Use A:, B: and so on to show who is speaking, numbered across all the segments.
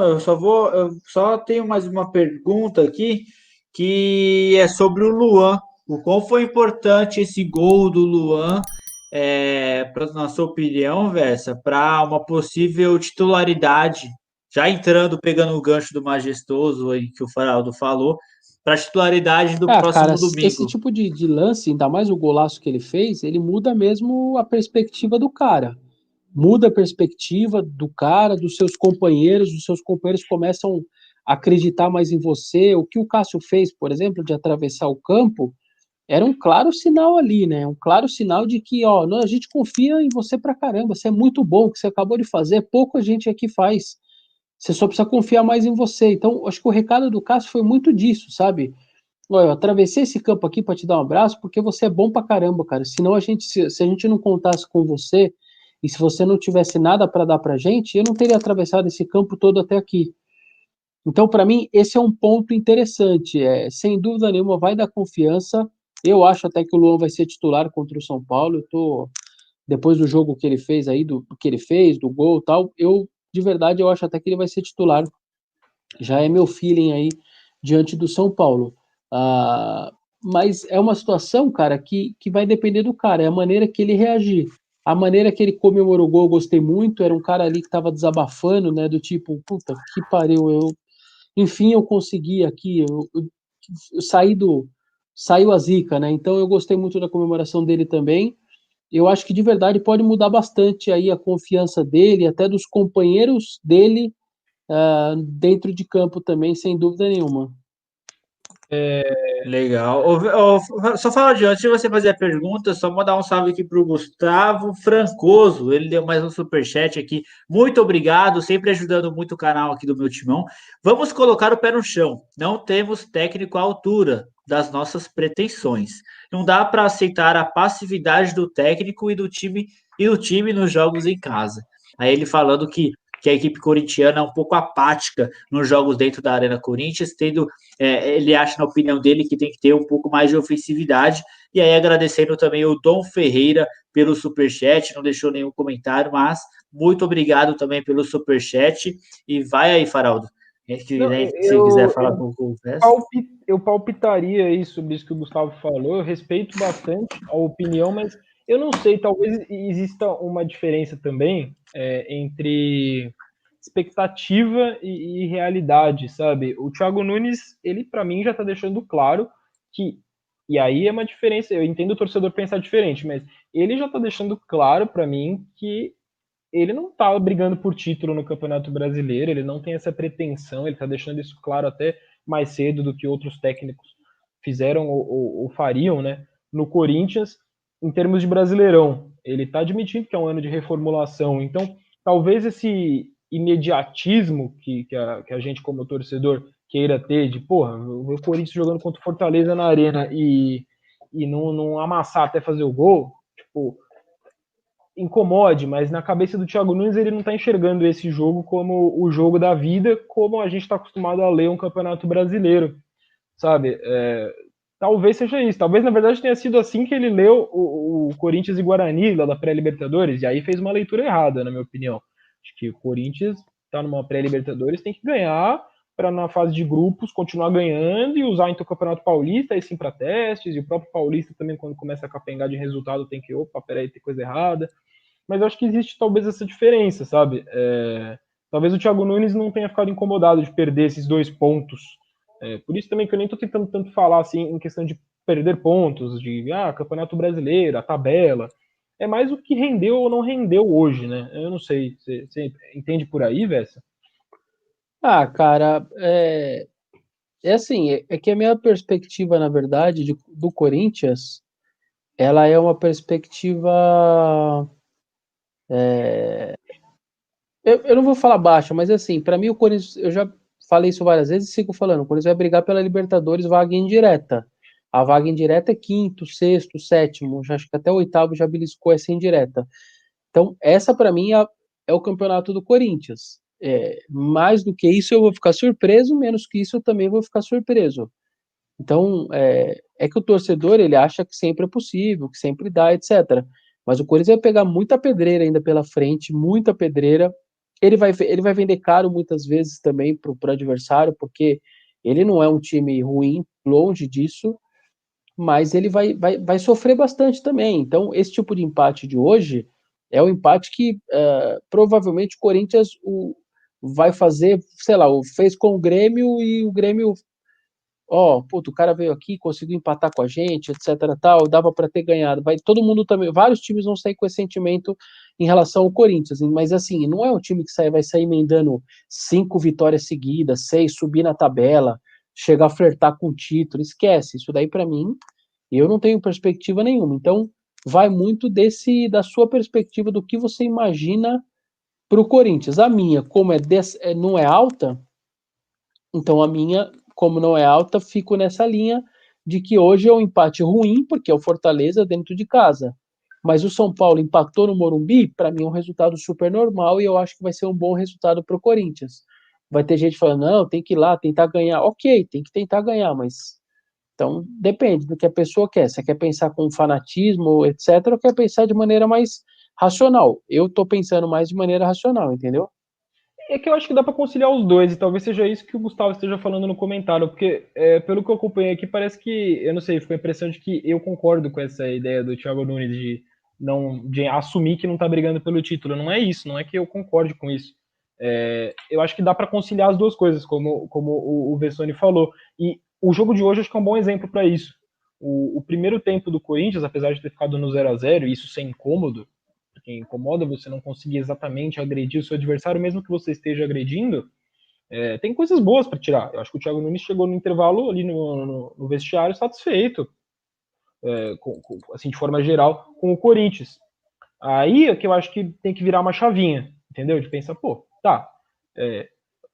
A: Eu só tenho mais uma pergunta aqui, que é sobre o Luan. O quão foi importante esse gol do Luan, na sua opinião, Vessa, para uma possível titularidade, já entrando, pegando o gancho do Majestoso aí que o Faraldo falou, para a titularidade do
B: Ah, cara,
A: próximo
B: esse
A: domingo.
B: tipo de lance, ainda mais o golaço que ele fez, ele muda mesmo a perspectiva do cara. Muda a perspectiva do cara, dos seus companheiros, os seus companheiros começam a acreditar mais em você. O que o Cássio fez, por exemplo, de atravessar o campo, era um claro sinal ali, né? Um claro sinal de que, ó, a gente confia em você pra caramba, você é muito bom, o que você acabou de fazer, pouco a gente aqui faz. Você só precisa confiar mais em você. Então, acho que o recado do Cássio foi muito disso, sabe? Olha, eu atravessei esse campo aqui para te dar um abraço porque você é bom pra caramba, cara. Senão se a gente não contasse com você e se você não tivesse nada para dar pra gente, eu não teria atravessado esse campo todo até aqui. Então, para mim, esse é um ponto interessante. Sem dúvida nenhuma, vai dar confiança. Eu acho até que o Luan vai ser titular contra o São Paulo. Depois do jogo que ele fez aí, do que ele fez, do gol e tal, de verdade, eu acho até que ele vai ser titular. Já é meu feeling aí diante do São Paulo. Ah, mas é uma situação, cara, que vai depender do cara, é a maneira que ele reagir. A maneira que ele comemorou o gol, eu gostei muito. Era um cara ali que estava desabafando, né? Do tipo, puta que pariu, enfim, eu consegui aqui, eu saiu a zica, né? Então eu gostei muito da comemoração dele também. Eu acho que de verdade pode mudar bastante aí a confiança dele, até dos companheiros dele, dentro de campo também, sem dúvida nenhuma.
A: Legal. Só falar de antes de você fazer a pergunta, só mandar um salve aqui para o Gustavo Francoso. Ele deu mais um superchat aqui. Muito obrigado, sempre ajudando muito o canal aqui do meu timão. Vamos colocar o pé no chão. Não temos técnico à altura das nossas pretensões. Não dá para aceitar a passividade do técnico e do time nos jogos em casa. Aí ele falando que a equipe corintiana é um pouco apática nos jogos dentro da Arena Corinthians, ele acha, na opinião dele, que tem que ter um pouco mais de ofensividade. E aí, agradecendo também o Dom Ferreira pelo superchat, não deixou nenhum comentário, mas muito obrigado também pelo superchat. E vai aí, Faraldo.
C: Não,
A: Se você quiser falar com o Vess.
C: eu palpitaria aí sobre isso que o Gustavo falou. Eu respeito bastante a opinião, mas eu não sei, talvez exista uma diferença também entre expectativa e realidade, sabe? O Thiago Nunes, ele para mim já tá deixando claro que, e aí é uma diferença, eu entendo o torcedor pensar diferente, mas ele já tá deixando claro para mim que ele não tá brigando por título no Campeonato Brasileiro, ele não tem essa pretensão, ele tá deixando isso claro até mais cedo do que outros técnicos fizeram ou fariam, né? No Corinthians, em termos de Brasileirão, ele tá admitindo que é um ano de reformulação, então talvez esse imediatismo que a gente como torcedor queira ter de, porra, o Corinthians jogando contra o Fortaleza na arena e não amassar até fazer o gol, tipo, incomode, mas na cabeça do Thiago Nunes ele não está enxergando esse jogo como o jogo da vida, como a gente está acostumado a ler um campeonato brasileiro, sabe? Talvez seja isso. Talvez, na verdade, tenha sido assim que ele leu o Corinthians e Guarani, lá da pré-Libertadores, e aí fez uma leitura errada, na minha opinião. Acho que o Corinthians está numa pré-Libertadores, tem que ganhar para na fase de grupos continuar ganhando e usar então o Campeonato Paulista aí sim para testes, e o próprio Paulista também, quando começa a capengar de resultado, tem que, opa, peraí, tem coisa errada. Mas eu acho que existe talvez essa diferença, sabe? Talvez o Thiago Nunes não tenha ficado incomodado de perder esses 2 pontos. Por isso também que eu nem estou tentando tanto falar assim em questão de perder pontos, de Campeonato Brasileiro, a tabela. É mais o que rendeu ou não rendeu hoje, né? Eu não sei. Você entende por aí, Vessa?
B: Ah, cara, é assim, é que a minha perspectiva, na verdade, do Corinthians, ela é uma perspectiva. Eu não vou falar baixa, mas assim, para mim o Corinthians, eu já falei isso várias vezes e sigo falando, o Corinthians vai brigar pela Libertadores vaga indireta. A vaga indireta é quinto, sexto, sétimo, já acho que até o oitavo já beliscou essa indireta. Então, essa para mim é o campeonato do Corinthians. Mais do que isso eu vou ficar surpreso, menos que isso eu também vou ficar surpreso. Então, que o torcedor ele acha que sempre é possível, que sempre dá, etc. Mas o Corinthians vai pegar muita pedreira ainda pela frente, muita pedreira. Ele vai vender caro muitas vezes também para o adversário, porque ele não é um time ruim, longe disso, mas ele vai sofrer bastante também. Então, esse tipo de empate de hoje é um empate que provavelmente o Corinthians vai fazer, sei lá, fez com o Grêmio e o Grêmio, puto, o cara veio aqui, conseguiu empatar com a gente, etc, tal, dava para ter ganhado. Todo mundo também, vários times vão sair com esse sentimento em relação ao Corinthians, mas assim, não é um time que vai sair emendando 5 vitórias seguidas, 6, subir na tabela, chegar a flertar com o título, esquece, isso daí para mim, eu não tenho perspectiva nenhuma. Então, vai muito da sua perspectiva do que você imagina para o Corinthians. A minha, como não é alta, então a minha, como não é alta, fico nessa linha de que hoje é um empate ruim, porque é o Fortaleza dentro de casa. Mas o São Paulo empatou no Morumbi, para mim é um resultado super normal e eu acho que vai ser um bom resultado para o Corinthians. Vai ter gente falando, não, tem que ir lá tentar ganhar. Ok, tem que tentar ganhar, mas então depende do que a pessoa quer. Você quer pensar com fanatismo, etc., ou quer pensar de maneira mais racional? Eu estou pensando mais de maneira racional, entendeu?
C: É que eu acho que dá para conciliar os dois, e talvez seja isso que o Gustavo esteja falando no comentário, porque pelo que eu acompanhei aqui, parece que, eu não sei, ficou a impressão de que eu concordo com essa ideia do Thiago Nunes de assumir que não está brigando pelo título. Não é isso, não é que eu concorde com isso. Eu acho que dá para conciliar as duas coisas, como o Vessone falou. E o jogo de hoje acho que é um bom exemplo para isso. O primeiro tempo do Corinthians, apesar de ter ficado no 0-0, e isso ser incômodo, porque incomoda você não conseguir exatamente agredir o seu adversário, mesmo que você esteja agredindo, tem coisas boas para tirar. Eu acho que o Thiago Nunes chegou no intervalo ali no vestiário satisfeito, assim, de forma geral, com o Corinthians. Aí é que eu acho que tem que virar uma chavinha, entendeu? De pensar, pô, tá,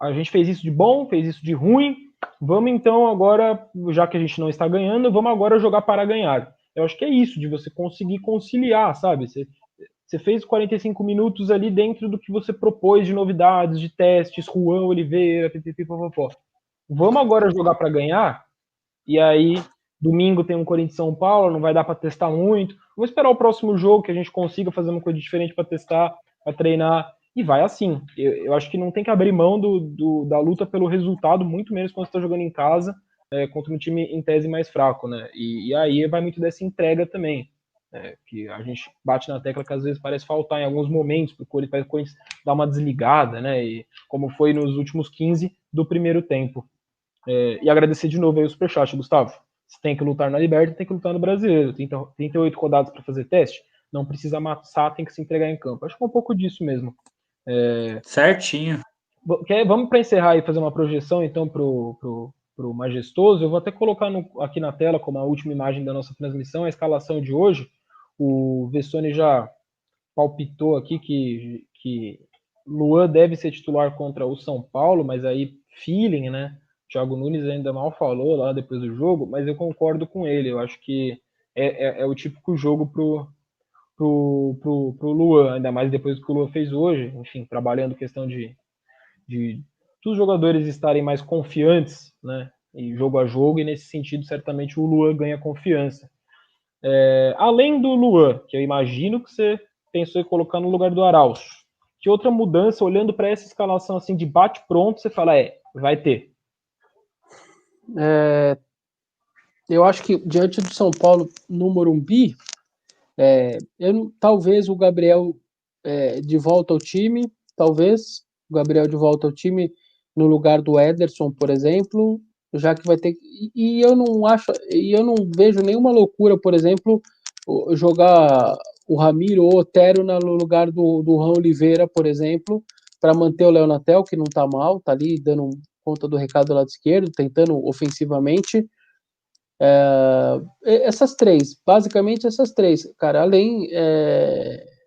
C: a gente fez isso de bom, fez isso de ruim, vamos então agora, já que a gente não está ganhando, vamos agora jogar para ganhar. Eu acho que é isso, de você conseguir conciliar, sabe? Você fez 45 minutos ali dentro do que você propôs de novidades, de testes, Juan Oliveira, pipipipopopó. Vamos agora jogar para ganhar, e aí domingo tem um Corinthians São Paulo, não vai dar para testar muito. Vamos esperar o próximo jogo que a gente consiga fazer uma coisa diferente para testar, para treinar, e vai assim. Eu acho que não tem que abrir mão da luta pelo resultado, muito menos quando você está jogando em casa, contra um time em tese mais fraco, né? E aí vai muito dessa entrega também. Que a gente bate na tecla que às vezes parece faltar em alguns momentos, porque o Corinthians dá uma desligada, né? E como foi nos últimos 15 do primeiro tempo. E agradecer de novo aí o superchat, Gustavo. Você tem que lutar na Liberta, tem que lutar no Brasileiro. 38 rodadas para fazer teste, não precisa amassar, tem que se entregar em campo. Acho que é um pouco disso mesmo.
A: Certinho.
C: Vamos para encerrar e fazer uma projeção então pro Majestoso. Eu vou até colocar aqui na tela como a última imagem da nossa transmissão a escalação de hoje. O Vessone já palpitou aqui que Luan deve ser titular contra o São Paulo, mas aí feeling, né? Thiago Nunes ainda mal falou lá depois do jogo, mas eu concordo com ele. Eu acho que é o típico jogo pro Luan, ainda mais depois do que o Luan fez hoje, enfim, trabalhando questão de dos jogadores estarem mais confiantes, né? E jogo a jogo, e nesse sentido, certamente o Luan ganha confiança. Além do Luan, que eu imagino que você pensou em colocar no lugar do Arauz, que outra mudança, olhando para essa escalação assim de bate-pronto, você fala, vai ter?
B: Eu acho que diante do São Paulo no Morumbi, talvez o Gabriel de volta ao time, talvez o Gabriel de volta ao time no lugar do Ederson, por exemplo, já que vai ter. E eu não acho, e eu não vejo nenhuma loucura, por exemplo, jogar o Ramiro ou o Otero no lugar do Juan Oliveira, por exemplo, para manter o Léo Natel, que não está mal, está ali dando conta do recado do lado esquerdo, tentando ofensivamente. Essas três, basicamente essas três, cara, além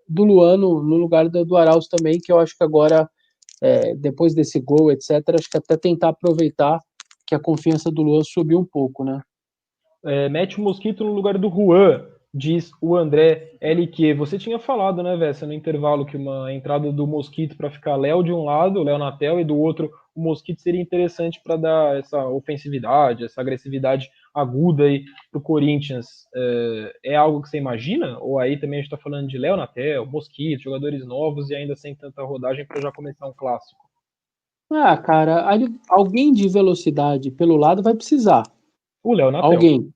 B: do Luano no lugar do Arauz também, que eu acho que agora, depois desse gol, etc., acho que até tentar aproveitar que a confiança do Luan subiu um pouco, né?
C: Mete o Mosquito no lugar do Juan, diz o André LQ. Você tinha falado, né, Vessa, no intervalo, que uma entrada do Mosquito para ficar Léo de um lado, Léo Natel, e do outro o Mosquito seria interessante para dar essa ofensividade, essa agressividade aguda aí para o Corinthians, é algo que você imagina? Ou aí também a gente está falando de Léo Natel, Mosquito, jogadores novos e ainda sem tanta rodagem para já começar um clássico?
B: Ah, cara, alguém de velocidade pelo lado vai precisar.
C: O Léo Natel.
B: Alguém.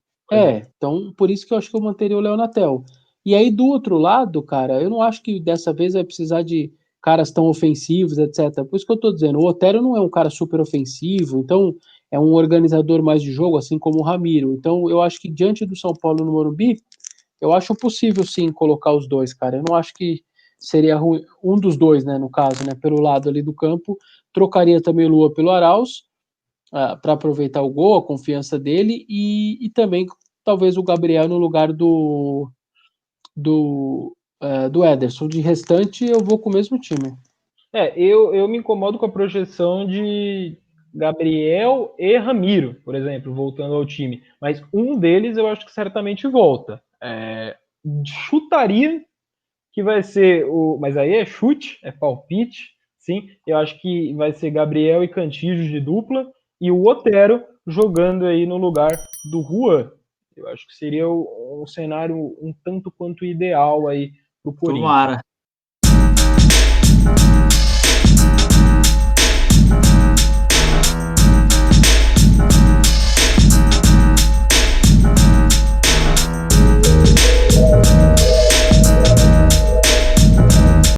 B: Então por isso que eu acho que eu manteria o Léo Natel. E aí do outro lado, cara, eu não acho que dessa vez vai precisar de caras tão ofensivos, etc. Por isso que eu tô dizendo, o Otero não é um cara super ofensivo, então é um organizador mais de jogo, assim como o Ramiro. Então eu acho que diante do São Paulo no Morumbi, eu acho possível sim colocar os dois, cara. Eu não acho que seria ruim, um dos dois, né, no caso, né, pelo lado ali do campo. Trocaria também o Lua pelo Arauz, para aproveitar o gol, a confiança dele, e também talvez o Gabriel no lugar do Ederson. De restante, eu vou com o mesmo time.
C: Eu me incomodo com a projeção de Gabriel e Ramiro, por exemplo, voltando ao time. Mas um deles eu acho que certamente volta. Chutaria que vai ser o. Mas aí é chute, é palpite, sim. Eu acho que vai ser Gabriel e Cantillo de dupla e o Otero jogando aí no lugar do Juan. Eu acho que seria um cenário um tanto quanto ideal aí pro Corinthians.
A: Tomara.